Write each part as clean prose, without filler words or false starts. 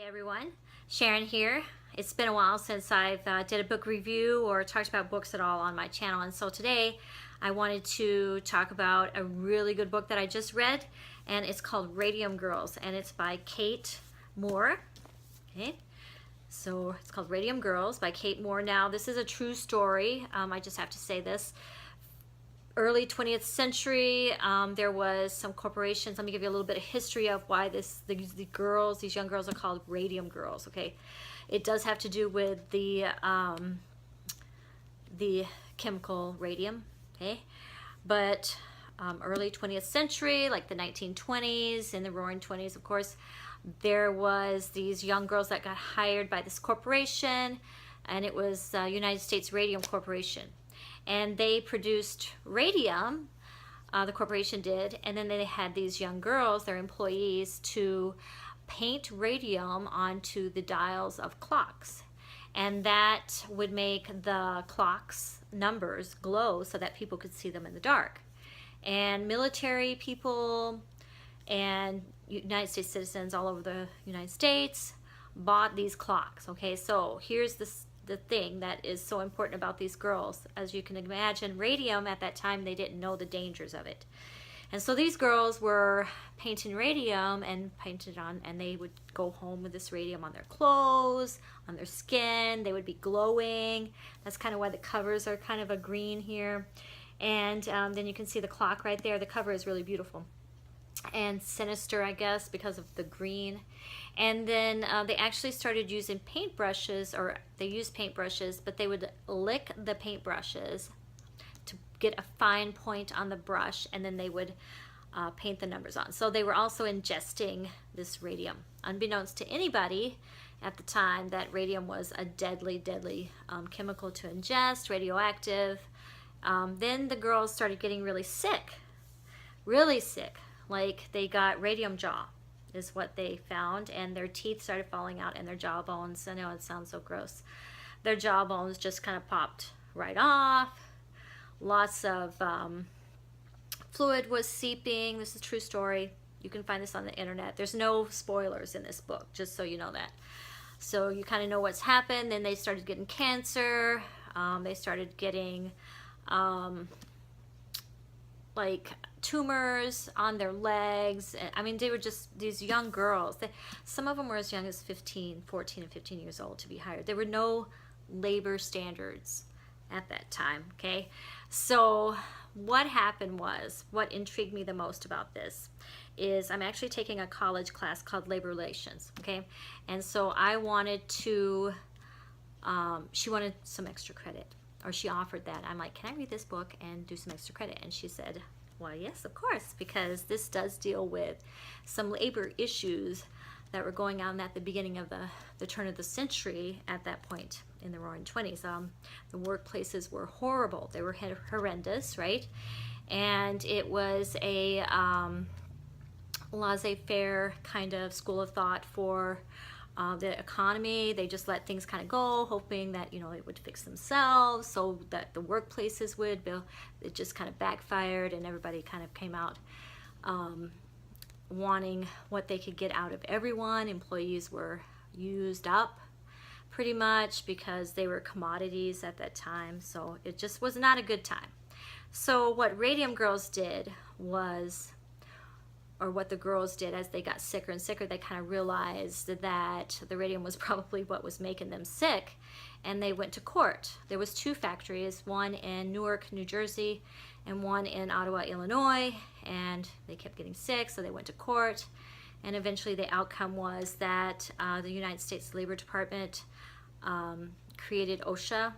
Everyone, Sharon here. It's been a while since I've did a book review or talked about books at all on my channel, and so today I wanted to talk about a really good book that I just read, and it's called Radium Girls, and it's by Kate Moore. Okay, so it's called Radium Girls by Kate Moore. Now this is a true story. I just have to say this. Early 20th century, there was some corporations. Let me give you a little bit of history of why these young girls are called Radium Girls. Okay, it does have to do with the chemical radium. Okay, but early 20th century, like the 1920s and the Roaring 20s, of course, there was these young girls that got hired by this corporation, and it was United States Radium Corporation. And they produced radium, the corporation did, and then they had these young girls, their employees, to paint radium onto the dials of clocks. And that would make the clocks' numbers glow so that people could see them in the dark. And military people and United States citizens all over the United States bought these clocks. Okay, so here's the thing that is so important about these girls. As you can imagine, radium at that time, they didn't know the dangers of it. And so these girls were painting radium and painted on, and they would go home with this radium on their clothes, on their skin. They would be glowing. That's kind of why the covers are kind of a green here. And then you can see the clock right there. The cover is really beautiful and sinister, I guess, because of the green. And then they actually started using paintbrushes, or they used paintbrushes, but they would lick the paintbrushes to get a fine point on the brush, and then they would paint the numbers on. So they were also ingesting this radium, unbeknownst to anybody at the time that radium was a deadly, deadly chemical to ingest, radioactive. Then the girls started getting really sick, like they got radium jaw is what they found, and their teeth started falling out and their jawbones. I know it sounds so gross. Their jawbones just kind of popped right off. Lots of fluid was seeping. This is a true story. You can find this on the internet. There's no spoilers in this book, just so you know that. So you kind of know what's happened. Then they started getting cancer. They started getting like tumors on their legs. I mean, they were just these young girls. Some of them were as young as 14 and 15 years old to be hired. There were no labor standards at that time, okay? So what happened was, what intrigued me the most about this is I'm actually taking a college class called Labor Relations, okay? And so I wanted to, she wanted some extra credit, or she offered that. I'm like, can I read this book and do some extra credit? And she said, well, yes, of course, because this does deal with some labor issues that were going on at the beginning of the turn of the century at that point in the Roaring 20s. The workplaces were horrible. They were horrendous, right? And it was a laissez-faire kind of school of thought for the economy. They just let things kind of go, hoping that, you know, it would fix themselves, so that the workplaces would build. It just kind of backfired, and everybody kind of came out wanting what they could get out of everyone. Employees were used up pretty much because they were commodities at that time, so it just was not a good time. So what Radium Girls did was, or what the girls did as they got sicker and sicker, they kind of realized that the radium was probably what was making them sick, and they went to court. There was two factories, one in Newark, New Jersey, and one in Ottawa, Illinois, and they kept getting sick, so they went to court, and eventually the outcome was that the United States Labor Department created OSHA.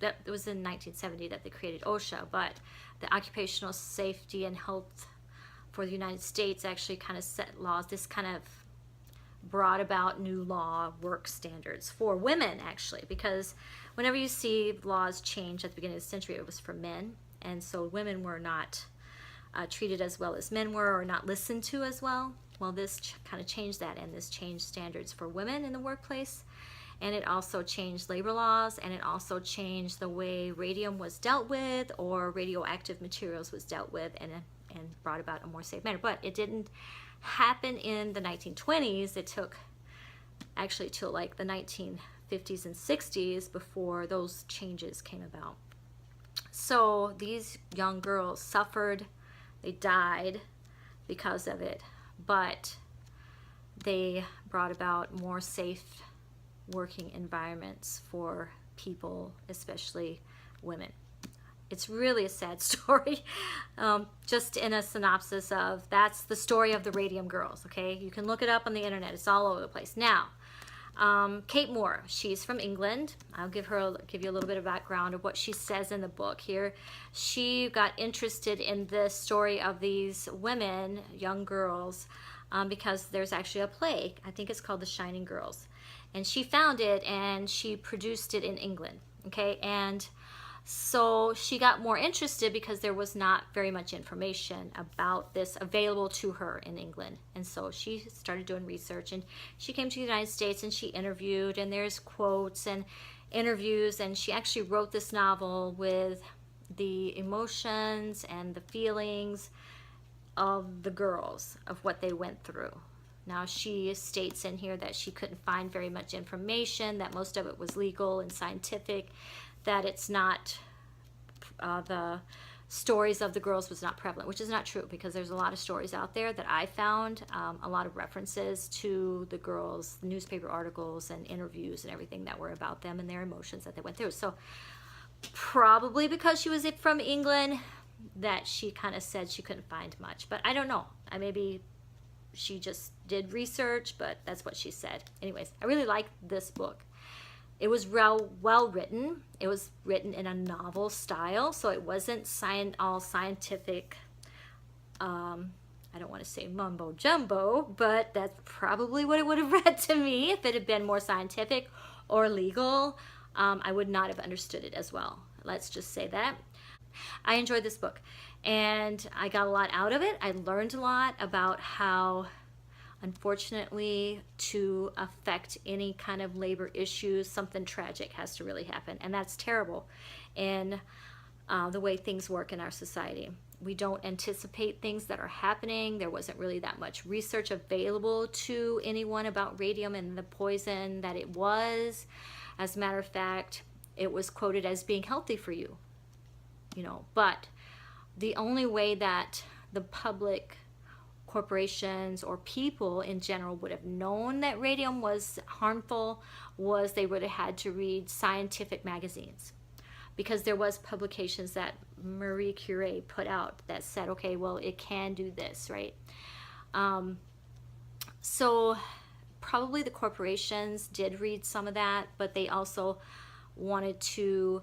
That it was in 1970 that they created OSHA, but the Occupational Safety and Health for the United States actually kind of set laws. This kind of brought about new law work standards for women, actually, because whenever you see laws change at the beginning of the century, it was for men, and so women were not treated as well as men were, or not listened to as well. Well, this kind of changed that, and this changed standards for women in the workplace, and it also changed labor laws, and it also changed the way radium was dealt with, or radioactive materials was dealt with, and brought about a more safe manner. But it didn't happen in the 1920s. It took actually till like the 1950s and 60s before those changes came about. So these young girls suffered, they died because of it, but they brought about more safe working environments for people, especially women. It's really a sad story. Just in a synopsis of, that's the story of the Radium Girls, okay? You can look it up on the internet. It's all over the place. Now, Kate Moore, she's from England. I'll give you a little bit of background of what she says in the book here. She got interested in the story of these women, young girls, because there's actually a play. I think it's called The Shining Girls. And she found it and she produced it in England, okay? And so she got more interested because there was not very much information about this available to her in England. And so she started doing research, and she came to the United States and she interviewed, and there's quotes and interviews, and she actually wrote this novel with the emotions and the feelings of the girls, of what they went through. Now, she states in here that she couldn't find very much information, that most of it was legal and scientific, that it's not, the stories of the girls was not prevalent, which is not true, because there's a lot of stories out there that I found, a lot of references to the girls, newspaper articles and interviews and everything that were about them and their emotions that they went through. So probably because she was from England, that she kind of said she couldn't find much, but I don't know. Maybe she just did research, but that's what she said. Anyways, I really like this book. It was well written. It was written in a novel style, so it wasn't all scientific. I don't want to say mumbo jumbo, but that's probably what it would have read to me. If it had been more scientific or legal, I would not have understood it as well. Let's just say that. I enjoyed this book, and I got a lot out of it. I learned a lot about how, unfortunately, to affect any kind of labor issues, something tragic has to really happen, and that's terrible in the way things work in our society. We don't anticipate things that are happening. There wasn't really that much research available to anyone about radium and the poison that it was. As a matter of fact, it was quoted as being healthy for you, but the only way that the public, corporations, or people in general would have known that radium was harmful was they would have had to read scientific magazines, because there was publications that Marie Curie put out that said, okay, well, it can do this, right? So probably the corporations did read some of that, but they also wanted to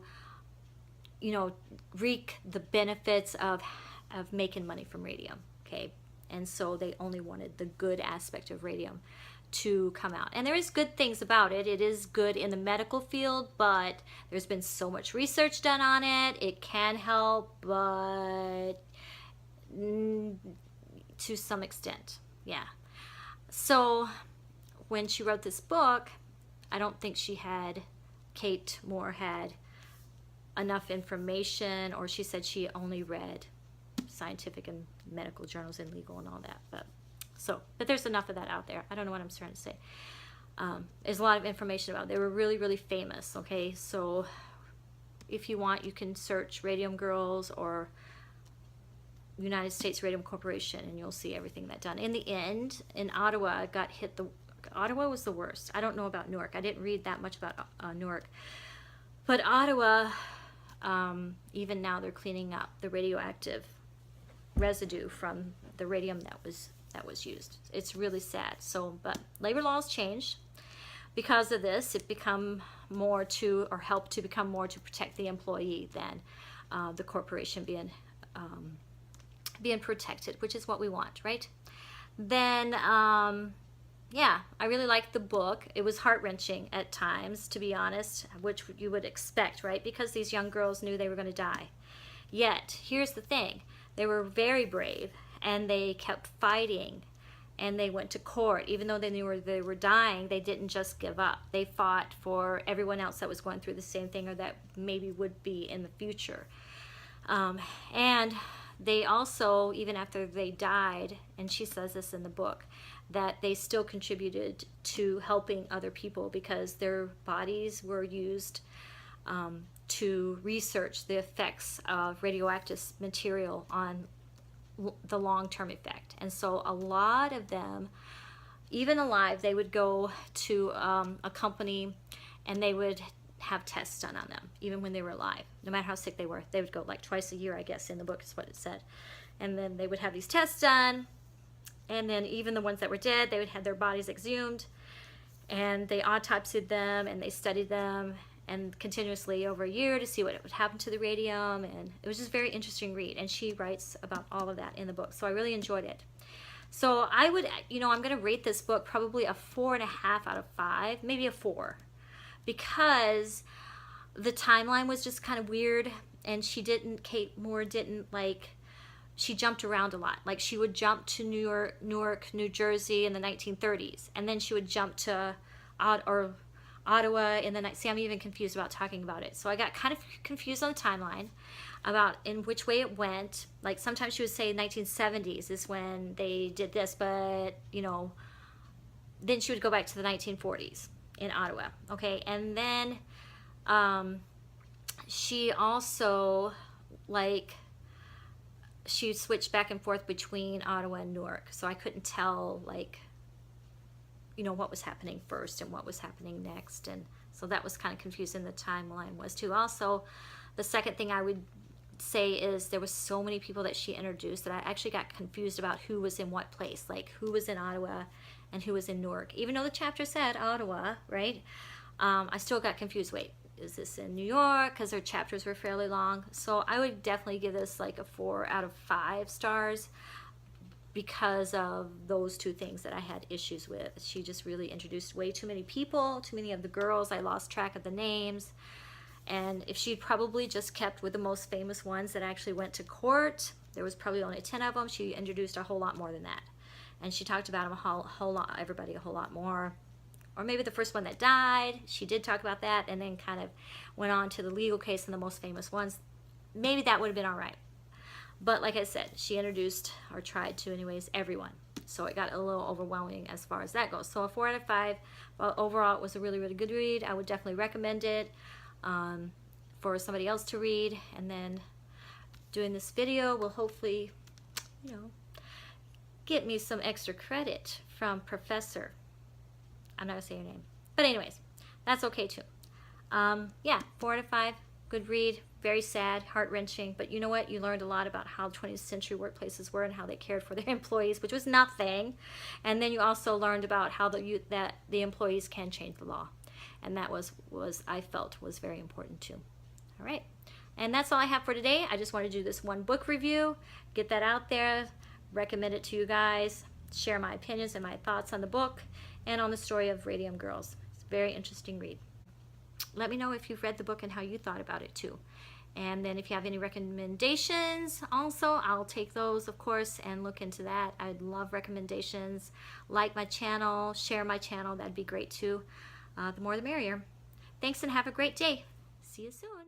reap the benefits of making money from radium, okay? And so they only wanted the good aspect of radium to come out. And there is good things about it. It is good in the medical field, but there's been so much research done on it. It can help, but to some extent, yeah. So when she wrote this book, I don't think Kate Moore had enough information, or she said she only read scientific and medical journals and legal and all that, but there's enough of that out there. I don't know what I'm trying to say. There's a lot of information about it. They were really, really famous, okay? So if you want, you can search Radium Girls or United States Radium Corporation, and you'll see everything that done. In the end, in Ottawa, Ottawa was the worst. I don't know about Newark. I didn't read that much about Newark, but Ottawa, even now they're cleaning up the radioactive residue from the radium that was used. It's really sad. So, but labor laws changed because of this. It become more to, or helped to become more to protect the employee than the corporation being protected, which is what we want, right? Then, yeah, I really liked the book. It was heart-wrenching at times, to be honest, which you would expect, right? Because these young girls knew they were going to die. Yet, here's the thing. They were very brave, and they kept fighting, and they went to court. Even though they knew they were dying, they didn't just give up. They fought for everyone else that was going through the same thing, or that maybe would be in the future. And they also, even after they died, and she says this in the book, that they still contributed to helping other people because their bodies were used to research the effects of radioactive material on the long-term effect. And so a lot of them, even alive, they would go to a company and they would have tests done on them, even when they were alive, no matter how sick they were. They would go like twice a year, I guess, in the book is what it said. And then they would have these tests done, and then even the ones that were dead, they would have their bodies exhumed, and they autopsied them, and they studied them, and continuously over a year to see what would happen to the radium. And it was just a very interesting read, and she writes about all of that in the book, so I really enjoyed it. So I would, I'm going to rate this book probably a 4.5 out of 5, maybe a 4, because the timeline was just kind of weird, and Kate Moore didn't she jumped around a lot. Like, she would jump to Newark, New Jersey in the 1930s, and then she would jump to Ottawa in the night. See, I'm even confused about talking about it. So I got kind of confused on the timeline about in which way it went. Like, sometimes she would say 1970s is when they did this, but then she would go back to the 1940s in Ottawa. Okay, and then she also she switched back and forth between Ottawa and Newark, so I couldn't tell what was happening first and what was happening next, and so that was kind of confusing. The timeline was too. Also, the second thing I would say is there was so many people that she introduced that I actually got confused about who was in what place, like who was in Ottawa and who was in Newark. Even though the chapter said Ottawa, right? I still got confused. Wait, is this in New York? Because her chapters were fairly long. So I would definitely give this like a 4 out of 5 stars because of those two things that I had issues with. She just really introduced way too many people, too many of the girls. I lost track of the names. And if she'd probably just kept with the most famous ones that actually went to court, there was probably only 10 of them. She introduced a whole lot more than that. And she talked about them everybody a whole lot more. Or maybe the first one that died, she did talk about that, and then kind of went on to the legal case and the most famous ones. Maybe that would have been all right. But like I said, she introduced, or tried to anyways, everyone. So it got a little overwhelming as far as that goes. So a 4 out of 5. Well, overall, it was a really, really good read. I would definitely recommend it for somebody else to read. And then doing this video will hopefully, get me some extra credit from Professor. I'm not gonna say your name, but anyways, that's okay too. Yeah, 4 out of 5, good read, very sad, heart-wrenching, but you know what? You learned a lot about how 20th century workplaces were and how they cared for their employees, which was nothing. And then you also learned about how the employees can change the law, and that was I felt was very important too. All right, and that's all I have for today. I just wanted to do this one book review, get that out there, recommend it to you guys, share my opinions and my thoughts on the book and on the story of Radium Girls. It's a very interesting read. Let me know if you've read the book and how you thought about it too. And then if you have any recommendations also, I'll take those, of course, and look into that. I'd love recommendations. Like my channel, share my channel, that'd be great too. The more the merrier. Thanks and have a great day. See you soon.